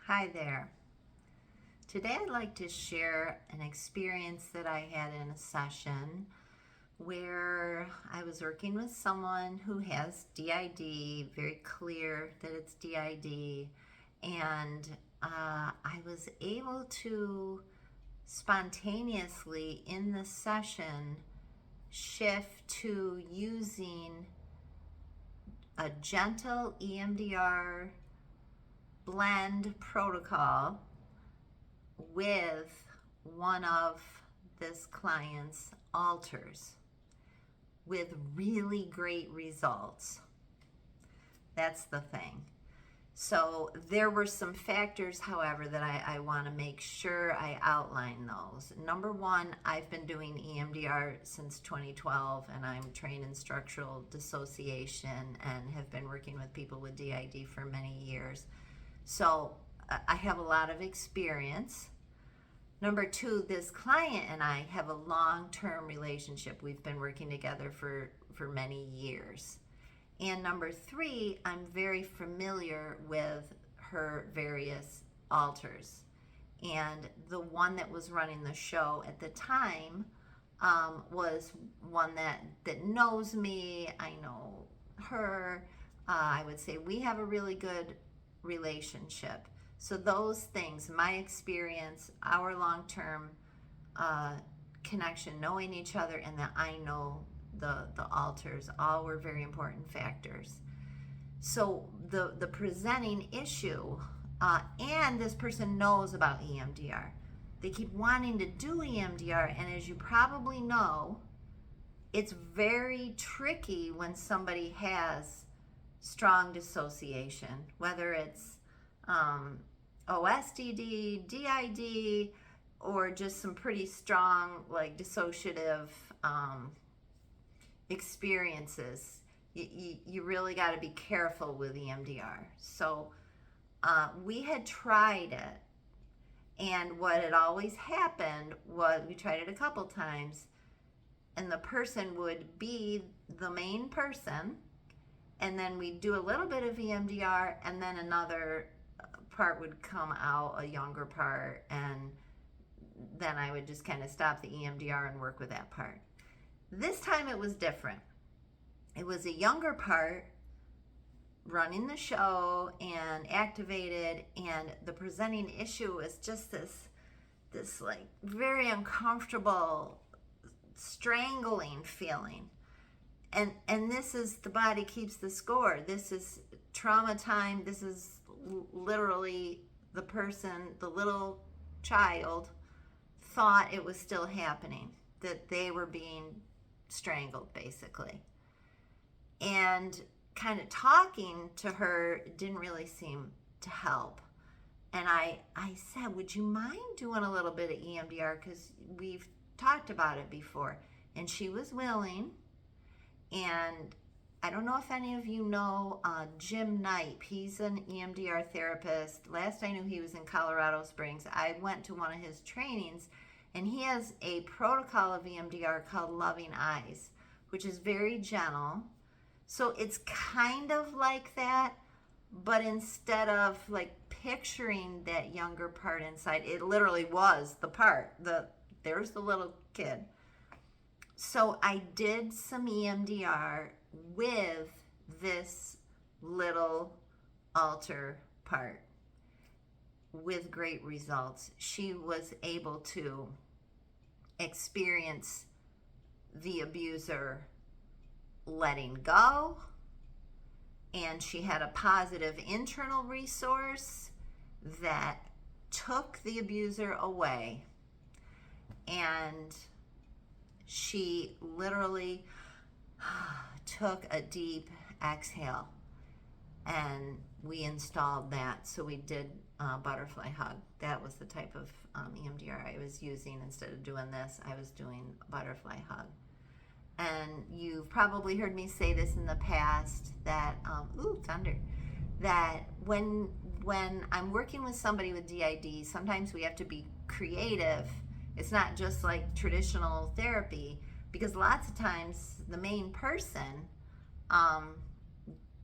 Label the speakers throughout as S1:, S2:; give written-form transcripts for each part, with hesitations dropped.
S1: Hi there. Today I'd like to share an experience that I had in a session where I was working with someone who has DID, very clear that it's DID, and I was able to spontaneously in the session shift to using a gentle EMDR blend protocol with one of this client's alters with really great results. That's the thing. So there were some factors, however, that I want to make sure I outline those. Number one, I've been doing EMDR since 2012, and I'm trained in structural dissociation and have been working with people with DID for many years. So I have a lot of experience. Number two, this client and I have a long-term relationship. We've been working together for many years. And number three, I'm very familiar with her various alters. And the one that was running the show at the time was one that knows me. I know her. I would say we have a really good relationship. So those things, my experience, our long-term connection, knowing each other, and that I know the alters, all were very important factors. So the presenting issue, and this person knows about EMDR. They keep wanting to do EMDR, and as you probably know, it's very tricky when somebody has strong dissociation, whether it's OSDD, DID, or just some pretty strong like dissociative experiences. You really got to be careful with EMDR. So we had tried it, and what had always happened was we tried it a couple times, and the person would be the main person, and then we'd do a little bit of EMDR, and then another part would come out, a younger part, and then I would just kind of stop the EMDR and work with that part. This time it was different. It was a younger part running the show and activated, and the presenting issue was just this like very uncomfortable strangling feeling. And this is, the body keeps the score. This is trauma time. This is literally the person, the little child, thought it was still happening, that they were being strangled, basically. And kind of talking to her didn't really seem to help. And I said, would you mind doing a little bit of EMDR? Because we've talked about it before. And she was willing. And I don't know if any of you know Jim Knipe. He's an EMDR therapist. Last I knew, he was in Colorado Springs. I went to one of his trainings, and he has a protocol of EMDR called Loving Eyes, which is very gentle. So it's kind of like that, but instead of like picturing that younger part inside, it literally was the part. There's the little kid. So I did some EMDR with this little alter part with great results. She was able to experience the abuser letting go, and she had a positive internal resource that took the abuser away, and she literally took a deep exhale, and we installed that. So we did butterfly hug. That was the type of EMDR I was using. Instead of doing this, I was doing butterfly hug. And you've probably heard me say this in the past, that thunder, that when I'm working with somebody with DID, sometimes we have to be creative. It's not just like traditional therapy, because lots of times the main person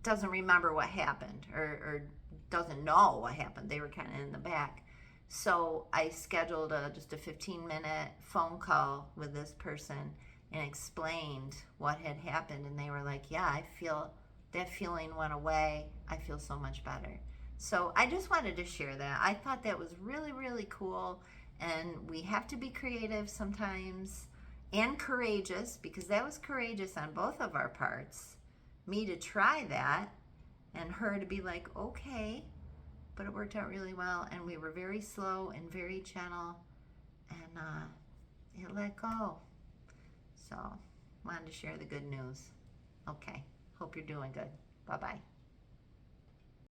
S1: doesn't remember what happened, or doesn't know what happened. They were kind of in the back. So I scheduled just a 15-minute phone call with this person and explained what had happened. And they were like, yeah, I feel that feeling went away. I feel so much better. So I just wanted to share that. I thought that was really, really cool. And we have to be creative sometimes and courageous, because that was courageous on both of our parts. Me to try that and her to be like, okay, but it worked out really well. And we were very slow and very gentle, and it let go. So wanted to share the good news. Okay, hope you're doing good. Bye-bye.